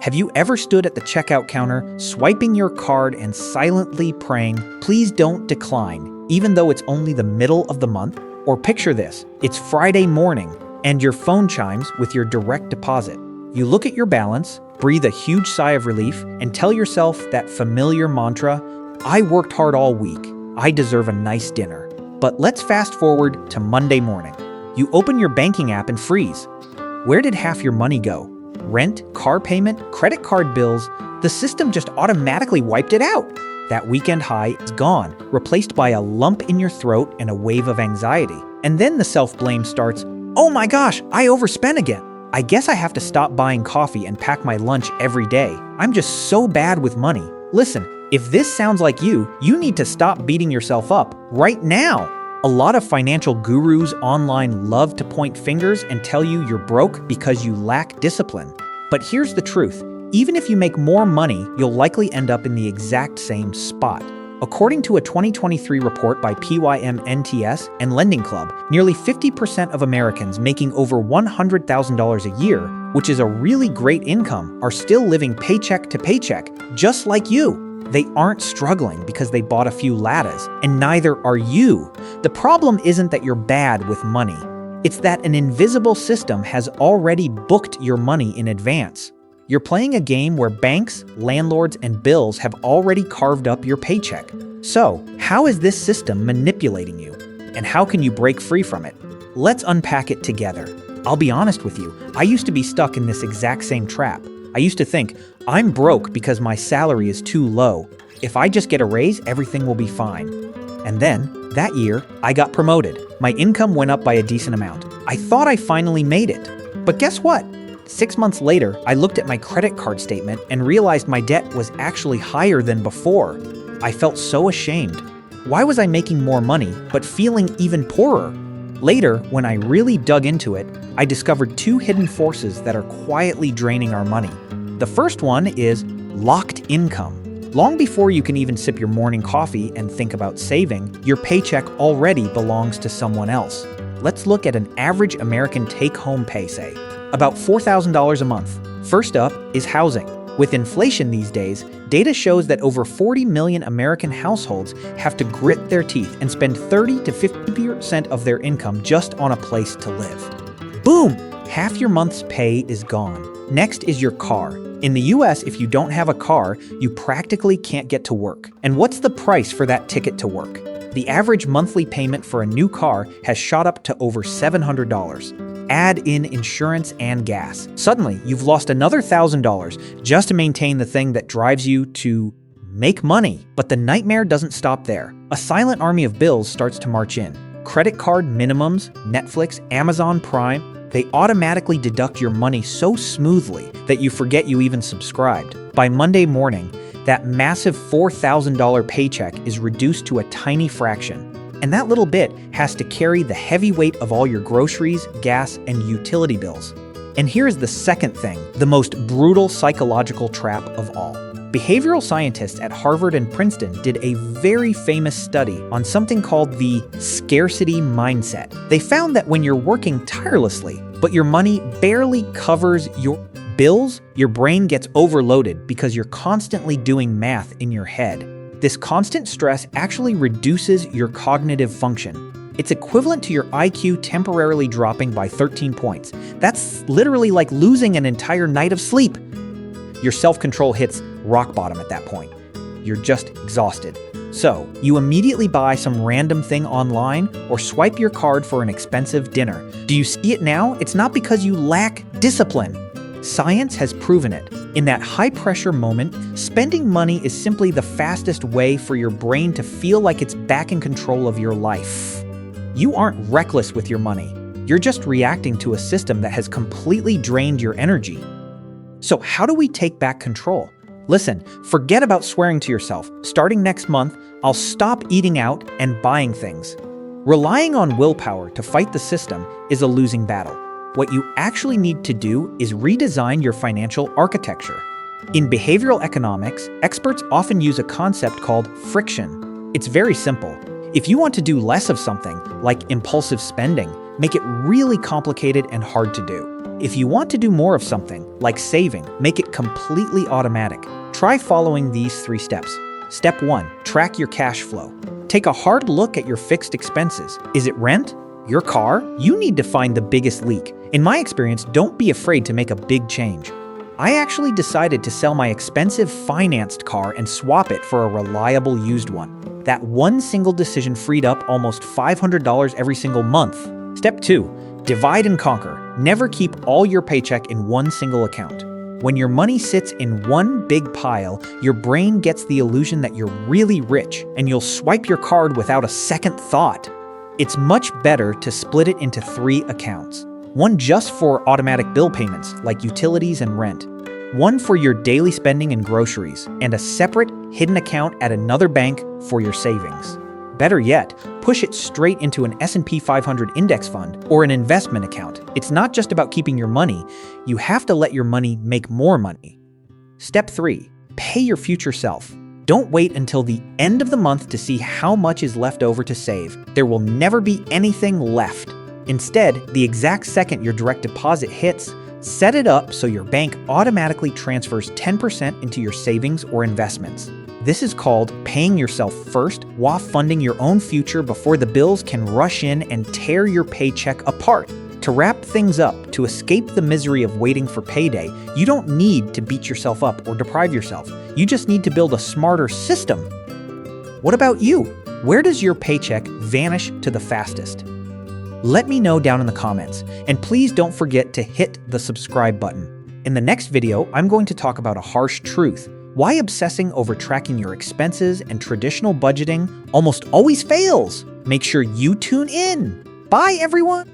Have you ever stood at the checkout counter, swiping your card and silently praying, please don't decline, even though it's only the middle of the month? Or picture this, it's Friday morning, and your phone chimes with your direct deposit. You look at your balance, breathe a huge sigh of relief, and tell yourself that familiar mantra, I worked hard all week, I deserve a nice dinner. But let's fast forward to Monday morning. You open your banking app and freeze. Where did half your money go? Rent, car payment, credit card bills? The system just automatically wiped it out. That weekend high is gone, replaced by a lump in your throat and a wave of anxiety. And then the self-blame starts, oh my gosh, I overspent again. I guess I have to stop buying coffee and pack my lunch every day. I'm just so bad with money. Listen, if this sounds like you need to stop beating yourself up right now. A lot of financial gurus online love to point fingers and tell you you're broke because you lack discipline. But here's the truth. Even if you make more money, you'll likely end up in the exact same spot. According to a 2023 report by PYMNTS and Lending Club, nearly 50% of Americans making over $100,000 a year, which is a really great income, are still living paycheck to paycheck, just like you. They aren't struggling because they bought a few lattes, and neither are you. The problem isn't that you're bad with money. It's that an invisible system has already booked your money in advance. You're playing a game where banks, landlords, and bills have already carved up your paycheck. So, how is this system manipulating you? And how can you break free from it? Let's unpack it together. I'll be honest with you, I used to be stuck in this exact same trap. I used to think, I'm broke because my salary is too low. If I just get a raise, everything will be fine. And then, that year, I got promoted. My income went up by a decent amount. I thought I finally made it. But guess what? 6 months later, I looked at my credit card statement and realized my debt was actually higher than before. I felt so ashamed. Why was I making more money, but feeling even poorer? Later, when I really dug into it, I discovered two hidden forces that are quietly draining our money. The first one is locked income. Long before you can even sip your morning coffee and think about saving, your paycheck already belongs to someone else. Let's look at an average American take-home pay, say, about $4,000 a month. First up is housing. With inflation these days, data shows that over 40 million American households have to grit their teeth and spend 30 to 50% of their income just on a place to live. Boom! Half your month's pay is gone. Next is your car. In the US, if you don't have a car, you practically can't get to work. And what's the price for that ticket to work? The average monthly payment for a new car has shot up to over $700. Add in insurance and gas. Suddenly, you've lost another $1,000 just to maintain the thing that drives you to make money. But the nightmare doesn't stop there. A silent army of bills starts to march in. Credit card minimums, Netflix, Amazon Prime, they automatically deduct your money so smoothly that you forget you even subscribed. By Monday morning, that massive $4,000 paycheck is reduced to a tiny fraction. And that little bit has to carry the heavy weight of all your groceries, gas, and utility bills. And here's the second thing, the most brutal psychological trap of all. Behavioral scientists at Harvard and Princeton did a very famous study on something called the scarcity mindset. They found that when you're working tirelessly, but your money barely covers your bills, your brain gets overloaded because you're constantly doing math in your head. This constant stress actually reduces your cognitive function. It's equivalent to your IQ temporarily dropping by 13 points. That's literally like losing an entire night of sleep. Your self-control hits rock bottom at that point. You're just exhausted. So, you immediately buy some random thing online or swipe your card for an expensive dinner. Do you see it now? It's not because you lack discipline. Science has proven it. In that high-pressure moment, spending money is simply the fastest way for your brain to feel like it's back in control of your life. You aren't reckless with your money. You're just reacting to a system that has completely drained your energy. So how do we take back control? Listen, forget about swearing to yourself. Starting next month, I'll stop eating out and buying things. Relying on willpower to fight the system is a losing battle. What you actually need to do is redesign your financial architecture. In behavioral economics, experts often use a concept called friction. It's very simple. If you want to do less of something, like impulsive spending, make it really complicated and hard to do. If you want to do more of something, like saving, make it completely automatic. Try following these 3 steps. Step 1. Track your cash flow. Take a hard look at your fixed expenses. Is it rent? Your car? You need to find the biggest leak. In my experience, don't be afraid to make a big change. I actually decided to sell my expensive financed car and swap it for a reliable used one. That one single decision freed up almost $500 every single month. Step 2. Divide and conquer. Never keep all your paycheck in one single account. When your money sits in one big pile, your brain gets the illusion that you're really rich, and you'll swipe your card without a second thought. It's much better to split it into 3 accounts. One just for automatic bill payments, like utilities and rent. One for your daily spending and groceries, and a separate, hidden account at another bank for your savings. Better yet, push it straight into an S&P 500 index fund or an investment account. It's not just about keeping your money, you have to let your money make more money. Step 3. Pay your future self. Don't wait until the end of the month to see how much is left over to save. There will never be anything left. Instead, the exact second your direct deposit hits, set it up so your bank automatically transfers 10% into your savings or investments. This is called paying yourself first while funding your own future before the bills can rush in and tear your paycheck apart. To wrap things up, to escape the misery of waiting for payday, you don't need to beat yourself up or deprive yourself. You just need to build a smarter system. What about you? Where does your paycheck vanish to the fastest? Let me know down in the comments, and please don't forget to hit the subscribe button. In the next video, I'm going to talk about a harsh truth: why obsessing over tracking your expenses and traditional budgeting almost always fails. Make sure you tune in. Bye, everyone!